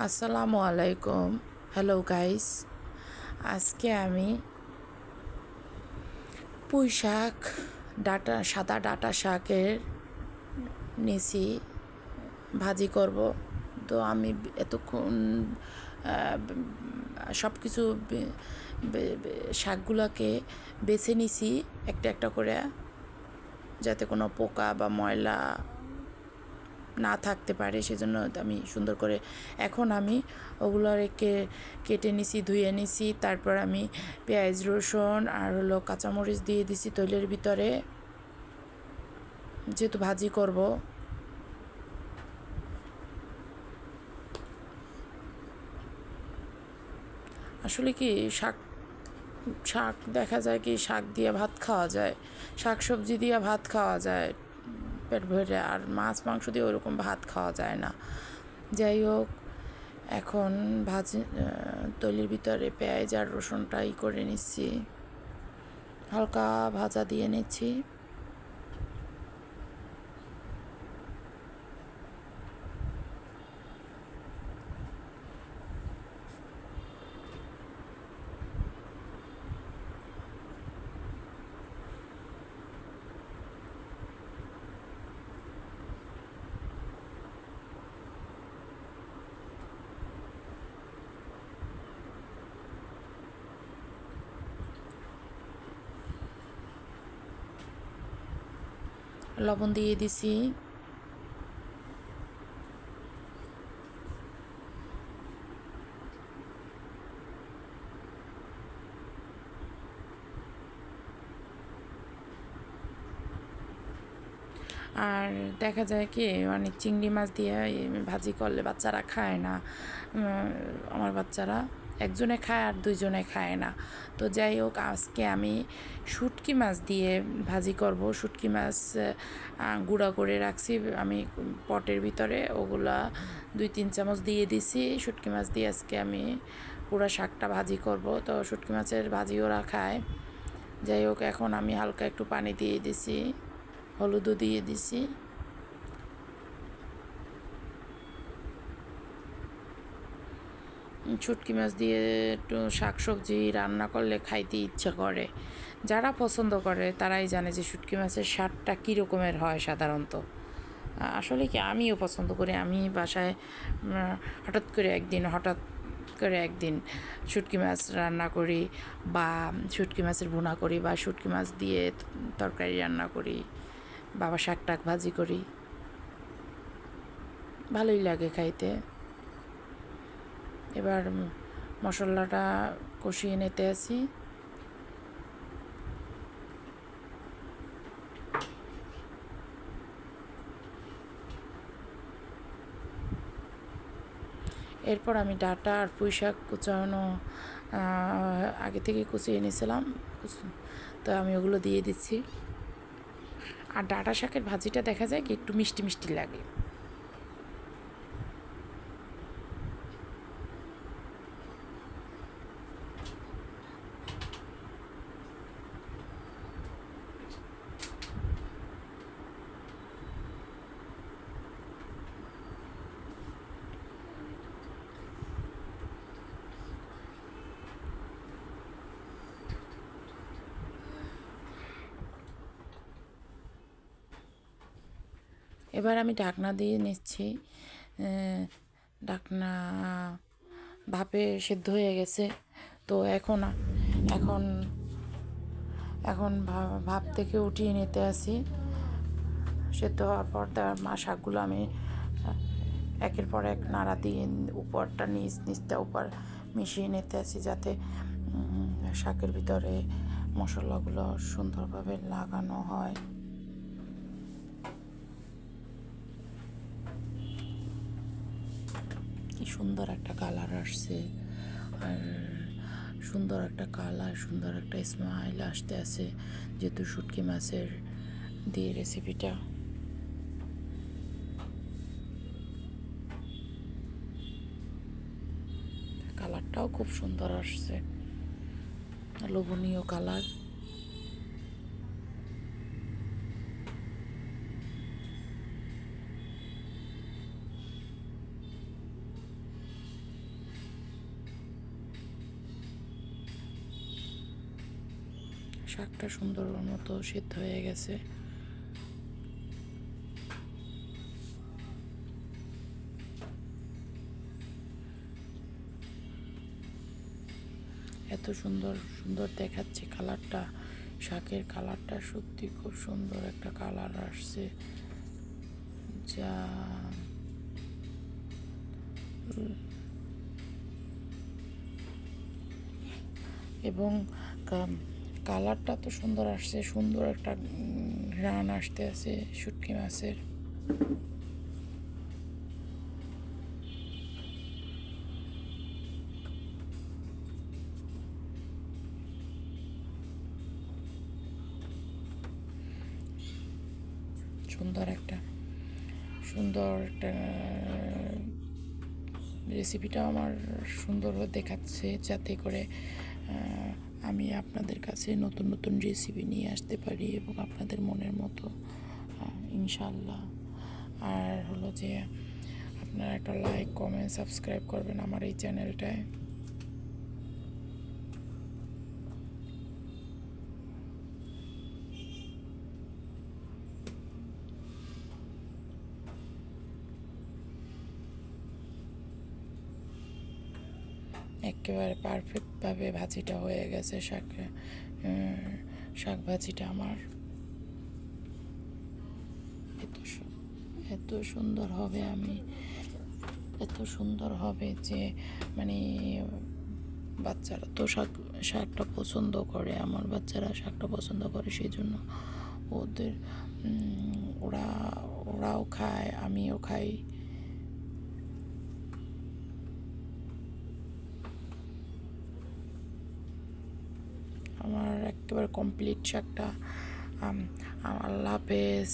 আসসালামু আলাইকুম। Hello guys, আজকে আমি পুঁই শাক সাদা ডাঁটা শাকের নিছি ভাজি করব। তো আমি এতক্ষণ সব কিছু শাকগুলোকে বেছে নিছি একটা একটা করে, যাতে কোনো পোকা বা ময়লা না থাকতে পারে, সেজন্য আমি সুন্দর করে এখন আমি ওগুলো কেটে নিছি, ধুয়ে নিছি। তারপর আমি পেঁয়াজ রসুন আর কাঁচামরিচ দিয়ে দিছি তৈলের ভিতরে, যেহেতু ভাজি করব। আসলে কি শাক শাক দেখা যায় কি শাক দিয়ে ভাত খাওয়া যায়, শাক সবজি দিয়ে ভাত খাওয়া যায় পেট ভরে, আর মাছ মাংস দিয়ে ওরকম ভাত খাওয়া যায় না। যাই হোক, এখন তৈলির ভিতরে পেঁয়াজ আর রসুনটাই করে নিচ্ছি, হালকা ভাজা দিয়ে নিচ্ছি। লবণ দিয়ে দিছি। আর দেখা যায় কি অনেক চিংড়ি মাছ দিয়ে ভাজি করলে বাচ্চারা খায় না। আমার বাচ্চারা একজনে খায় আর দুইজনে খায় না। তো যাই হোক, আজকে আমি শুটকি মাছ দিয়ে ভাজি করব। শুটকি মাছ গুঁড়া করে রাখছি আমি পটের ভিতরে, ওগুলা 2-3 চামচ দিয়ে দিছি। শুটকি মাছ দিয়ে আজকে আমি পুরো শাকটা ভাজি করব। তো শুটকি মাছের ভাজি ওরা খায়। যাই হোক, এখন আমি হালকা একটু পানি দিয়ে দিছি, হলুদও দিয়ে দিছি। শুটকি মাছ দিয়ে একটু শাক সবজি রান্না করলে খাইতে ইচ্ছা করে। যারা পছন্দ করে তারাই জানে যে শুটকি মাছের স্বাদটা কী রকমের হয় সাধারণত। আসলে কি আমিও পছন্দ করি। আমি বাসায় হঠাৎ করে একদিন শুটকি মাছ রান্না করি, বা শুটকি মাছের ভুনা করি, বা শুটকি মাছ দিয়ে তরকারি রান্না করি, বাবা শাক টাক ভাজি করি, ভালোই লাগে খাইতে। এবার মশলাটা কষিয়ে নিতে আসি। এরপর আমি ডাঁটা আর পুঁই শাক কুচানো আগে থেকে কুচিয়ে নিয়েছিলাম, তো আমি ওগুলো দিয়ে দিচ্ছি। আর ডাঁটা শাকের ভাজিটা দেখা যায় কি একটু মিষ্টি মিষ্টি লাগে। এবার আমি ঢাকনা দিয়ে নিচ্ছি। ঢাকনা ভাপে সেদ্ধ হয়ে গেছে। তো এখন এখন এখন ভাপ থেকে উঠিয়ে নিতে আসি। সেদ্ধ হওয়ার পর শাকগুলো আমি একের পর এক নাড়া দিয়ে উপরটা নিচটা উপর মিশিয়ে নিতে আসি, যাতে শাকের ভিতরে মশলাগুলো সুন্দরভাবে লাগানো হয়। কি সুন্দর একটা কালার আসছে, আর সুন্দর একটা কালার, সুন্দর একটা স্মাইল আসতে আছে, যেহেতু শুটকি মাছের দিয়ে রেসিপিটা। কালারটাও খুব সুন্দর আসছে, লোভনীয় কালার। শাকটা সুন্দর মতো সিদ্ধ হয়ে গেছে। এত সুন্দর সুন্দর দেখাচ্ছে কালারটা, শাকের কালারটা সত্যি খুব সুন্দর একটা কালার আসছে, যা এবং কালারটা তো সুন্দর আসছে, সুন্দর একটা ঘ্রাণ আসতে আছে শুটকি মাছের। সুন্দর একটা রেসিপিটা আমার সুন্দর দেখাচ্ছে, যাতে করে আমি আপনাদের কাছে নতুন নতুন রেসিপি নিয়ে আসতে পারি এবং আপনাদের মনের মতো, ইনশাল্লাহ। আর হলো যে আপনারা একটা লাইক, কমেন্ট, সাবস্ক্রাইব করবেন আমার এই চ্যানেলটায়। একেবারে পারফেক্টভাবে ভাজিটা হয়ে গেছে, শাক ভাজিটা আমার এত সুন্দর হবে, এত সুন্দর হবে যে মানে বাচ্চারা তো শাকটা পছন্দ করে, আমার বাচ্চারা শাকটা পছন্দ করে, সেই জন্য ওদের ওরাও খায়, আমিও খাই। আমার একেবারে কমপ্লিট শাকটা। আল্লাহ হাফেজ।